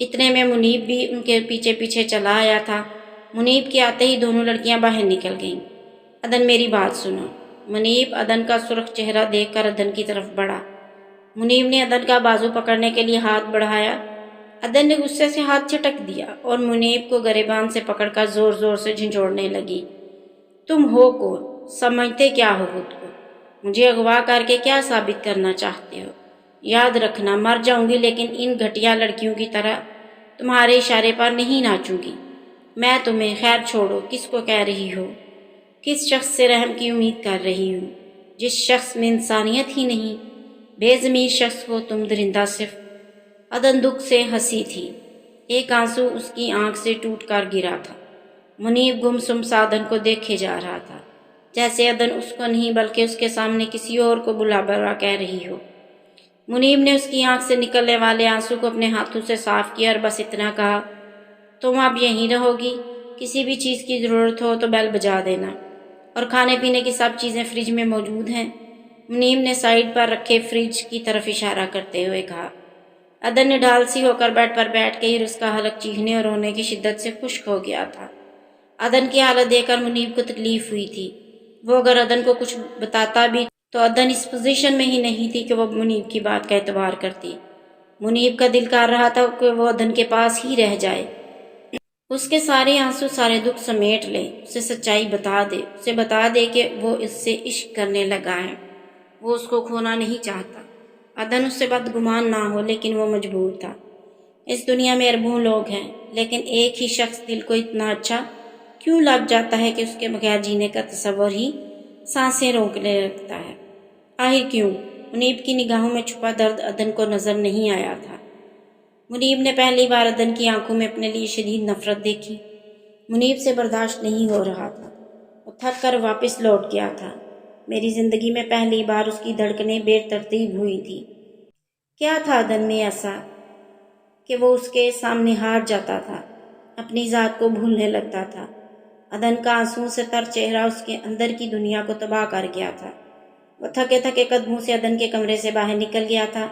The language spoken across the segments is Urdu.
اتنے میں منیب بھی ان کے پیچھے پیچھے چلا آیا تھا۔ منیب کے آتے ہی دونوں لڑکیاں باہر نکل گئیں۔ عدن میری بات سنو۔ منیب عدن کا سرخ چہرہ دیکھ کر عدن کی طرف بڑھا۔ منیب نے عدن کا بازو پکڑنے کے لیے ہاتھ بڑھایا۔ عدن نے غصے سے ہاتھ جھٹک دیا اور منیب کو گریبان سے پکڑ کر زور زور سے جھنجھوڑنے لگی۔ تم ہو کون؟ سمجھتے کیا ہو خود کو؟ مجھے اغوا کر کے کیا ثابت کرنا چاہتے ہو؟ یاد رکھنا، مر جاؤں گی لیکن ان گھٹیا لڑکیوں کی طرح تمہارے اشارے پر نہیں ناچوں گی۔ میں تمہیں خیر چھوڑو، کس کو کہہ رہی ہو؟ کس شخص سے رحم کی امید کر رہی ہوں؟ جس شخص میں انسانیت ہی نہیں، بے ضمیر شخص ہو تم، درندہ صرف۔ عدن دکھ سے ہنسی تھی، ایک آنسو اس کی آنکھ سے ٹوٹ کر گرا تھا۔ منیب گمسم سا عدن کو دیکھے جا رہا تھا، جیسے عدن اس کو نہیں بلکہ اس کے سامنے کسی اور کو بلا بلا کہہ رہی ہو۔ منیب نے اس کی آنکھ سے نکلنے والے آنسو کو اپنے ہاتھوں سے صاف کیا اور بس اتنا کہا، تم اب یہیں رہو گی؟ کسی بھی چیز کی ضرورت ہو تو بیل بجا دینا، اور کھانے پینے کی سب چیزیں فریج میں موجود ہیں۔ منیب نے سائیڈ پر رکھے فریج کی طرف اشارہ کرتے ہوئے کہا۔ عدن نے ڈھال سی ہو کر بیڈ پر بیٹھ کے ہی اس کا حلق چیخنے اور رونے کی شدت سے خشک ہو گیا تھا۔ عدن کی حالت دیکھ کر منیب کو تکلیف ہوئی تھی۔ وہ اگر عدن کو کچھ بتاتا بھی تو عدن اس پوزیشن میں ہی نہیں تھی کہ وہ منیب کی بات کا اعتبار کرتی۔ منیب کا دل کر رہا تھا کہ وہ عدن کے پاس ہی رہ جائے، اس کے سارے آنسو سارے دکھ سمیٹ لے، اسے سچائی بتا دے، اسے بتا دے کہ وہ اس سے عشق کرنے لگا ہے، وہ اس کو کھونا نہیں چاہتا۔ عدن اس سے بدگمان نہ ہو لیکن وہ مجبور تھا۔ اس دنیا میں اربوں لوگ ہیں، لیکن ایک ہی شخص دل کو اتنا اچھا کیوں لگ جاتا ہے کہ اس کے بغیر جینے کا تصور ہی سانسیں روکنے لگتا ہے؟ آخر کیوں؟ منیب کی نگاہوں میں چھپا درد عدن کو نظر نہیں آیا تھا۔ منیب نے پہلی بار عدن کی آنکھوں میں اپنے لیے شدید نفرت دیکھی۔ منیب سے برداشت نہیں ہو رہا تھا، وہ تھک کر واپس لوٹ گیا تھا۔ میری زندگی میں پہلی بار اس کی دھڑکنیں بے ترتیب ہوئی تھی۔ کیا تھا عدن میں ایسا کہ وہ اس کے سامنے ہار جاتا تھا، اپنی ذات کو بھولنے لگتا تھا؟ عدن کا آنسوں سے تر چہرہ اس کے اندر کی دنیا کو تباہ کر گیا تھا۔ وہ تھکے تھکے قدموں سے عدن کے کمرے سے باہر نکل گیا تھا۔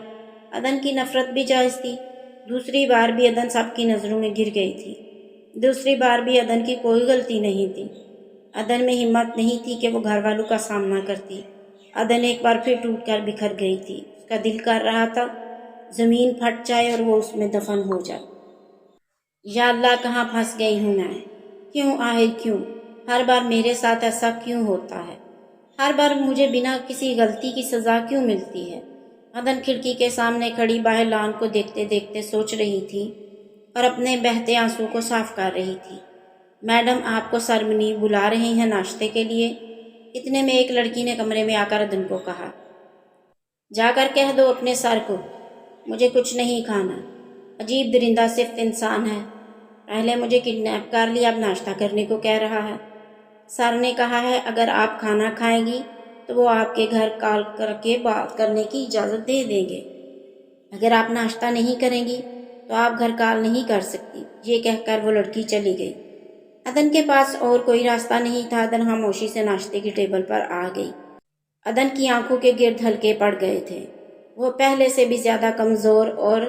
عدن کی نفرت بھی جائز تھی۔ دوسری بار بھی عدن سب کی نظروں میں گر گئی تھی۔ دوسری بار بھی عدن کی کوئی غلطی نہیں تھی۔ عدن میں ہمت نہیں تھی کہ وہ گھر والوں کا سامنا کرتی۔ عدن ایک بار پھر ٹوٹ کر بکھر گئی تھی۔ اس کا دل کر رہا تھا زمین پھٹ جائے اور وہ اس میں دفن ہو جائے۔ یا اللہ، کہاں پھنس گئی ہوں میں؟ کیوں؟ آخر کیوں؟ ہر بار میرے ساتھ ایسا کیوں ہوتا ہے؟ ہر بار مجھے بنا کسی غلطی کی سزا کیوں ملتی ہے؟ عدن کھڑکی کے سامنے کھڑی باہر لان کو دیکھتے دیکھتے سوچ رہی تھی اور اپنے بہتے آنسو کو صاف کر رہی تھی۔ میڈم، آپ کو سر منیب بلا رہے ہیں ناشتے کے لیے۔ اتنے میں ایک لڑکی نے کمرے میں آ کر عدن کو کہا، جا کر کہہ دو اپنے سر کو مجھے کچھ نہیں کھانا۔ عجیب درندہ صرف انسان ہے، پہلے مجھے کڈنیپ کر لیا، اب ناشتہ کرنے کو کہہ رہا ہے۔ سر نے کہا ہے اگر آپ کھانا کھائیں گی تو وہ آپ کے گھر کال کر کے بات کرنے کی اجازت دے دیں گے، اگر آپ ناشتہ نہیں کریں گی تو آپ گھر کال نہیں کر سکتی۔ یہ کہہ کر وہ لڑکی چلی گئی۔ عدن کے پاس اور کوئی راستہ نہیں تھا۔ عدن خاموشی سے ناشتے کی ٹیبل پر آ گئی۔ عدن کی آنکھوں کے گرد ہلکے پڑ گئے تھے، وہ پہلے سے بھی زیادہ کمزور اور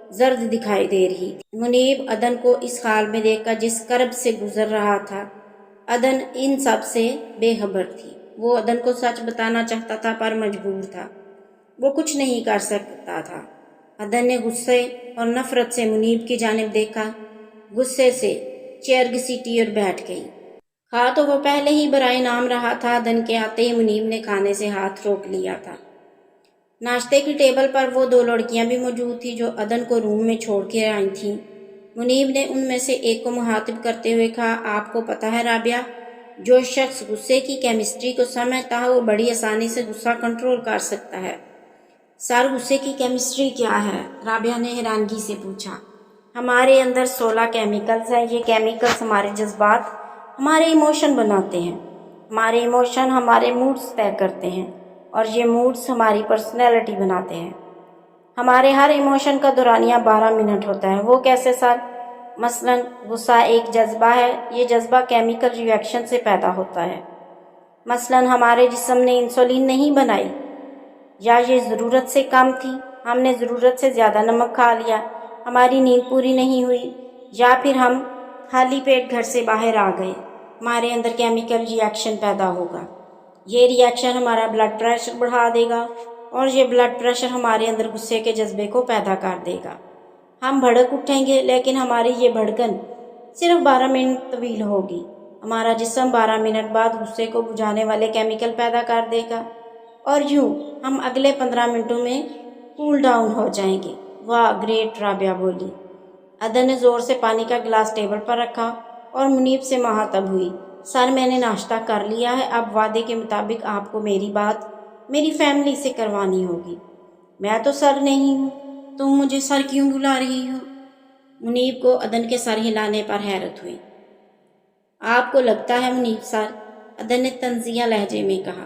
زرد دکھائی دے رہی تھی۔ منیب عدن کو اس حال میں دیکھ کر جس کرب سے گزر رہا تھا، عدن ان سب سے بے خبر تھی۔ وہ عدن کو سچ بتانا چاہتا تھا پر مجبور تھا، وہ کچھ نہیں کر سکتا تھا۔ عدن نے غصے اور نفرت سے منیب کی جانب دیکھا، غصے سے چیئر گھسیٹی اور بیٹھ گئی۔ کھا تو وہ پہلے ہی برائے نام رہا تھا۔ عدن کے آتے ہی منیب نے کھانے سے ہاتھ روک لیا تھا۔ ناشتے کی ٹیبل پر وہ دو لڑکیاں بھی موجود تھیں جو عدن کو روم میں چھوڑ کے آئی تھیں۔ منیب نے ان میں سے ایک کو مخاطب کرتے ہوئے کہا، آپ کو پتہ ہے رابعہ، جو شخص غصے کی کیمسٹری کو سمجھتا ہے وہ بڑی آسانی سے غصہ کنٹرول کر سکتا ہے۔ سر، غصے کی کیمسٹری کیا ہے؟ رابعہ نے حیرانگی سے پوچھا۔ ہمارے اندر 16 کیمیکلز ہیں، یہ کیمیکلز ہمارے جذبات، ہمارے ایموشن بناتے ہیں، ہمارے ایموشن ہمارے موڈز طے کرتے ہیں اور یہ موڈز ہماری پرسنالٹی بناتے ہیں۔ ہمارے ہر ایموشن کا دورانیہ 12 منٹ ہوتا ہے۔ وہ کیسے سر؟ مثلاً غصہ ایک جذبہ ہے، یہ جذبہ کیمیکل ری ایکشن سے پیدا ہوتا ہے۔ مثلاً ہمارے جسم نے انسولین نہیں بنائی، یا یہ ضرورت سے کم تھی، ہم نے ضرورت سے زیادہ نمک کھا لیا، ہماری نیند پوری نہیں ہوئی یا پھر ہم خالی پیٹ گھر سے باہر آ گئے، ہمارے اندر کیمیکل ری ایکشن پیدا ہوگا۔ یہ ری ایکشن ہمارا بلڈ پریشر بڑھا دے گا اور یہ بلڈ پریشر ہمارے اندر غصے کے جذبے کو پیدا کر دے گا۔ ہم بھڑک اٹھیں گے، لیکن ہماری یہ بھڑکن صرف 12 منٹ طویل ہوگی۔ ہمارا جسم 12 منٹ بعد غصے کو بجھانے والے کیمیکل پیدا کر دے گا اور یوں ہم اگلے 15 منٹوں میں کول ڈاؤن ہو جائیں گے۔ واہ گریٹ، رابعہ بولی۔ عدن نے زور سے پانی کا گلاس ٹیبل پر رکھا اور منیب سے مخاطب ہوئی، سر میں نے ناشتہ کر لیا ہے، اب وعدے کے مطابق آپ کو میری بات میری فیملی سے کروانی ہوگی۔ میں تو سر نہیں ہوں، تم مجھے سر کیوں بلا رہی ہو؟ منیب کو عدن کے سر ہلانے پر حیرت ہوئی۔ آپ کو لگتا ہے منیب سر، عدن نے طنزیہ لہجے میں کہا،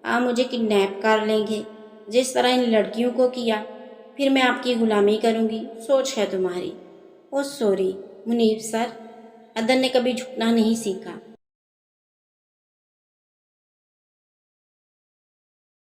آپ مجھے کڈنیپ کر لیں گے جس طرح ان لڑکیوں کو کیا، پھر میں آپ کی غلامی کروں گی، سوچ ہے تمہاری۔ او سوری منیب سر، عدن نے کبھی جھکنا نہیں سیکھا۔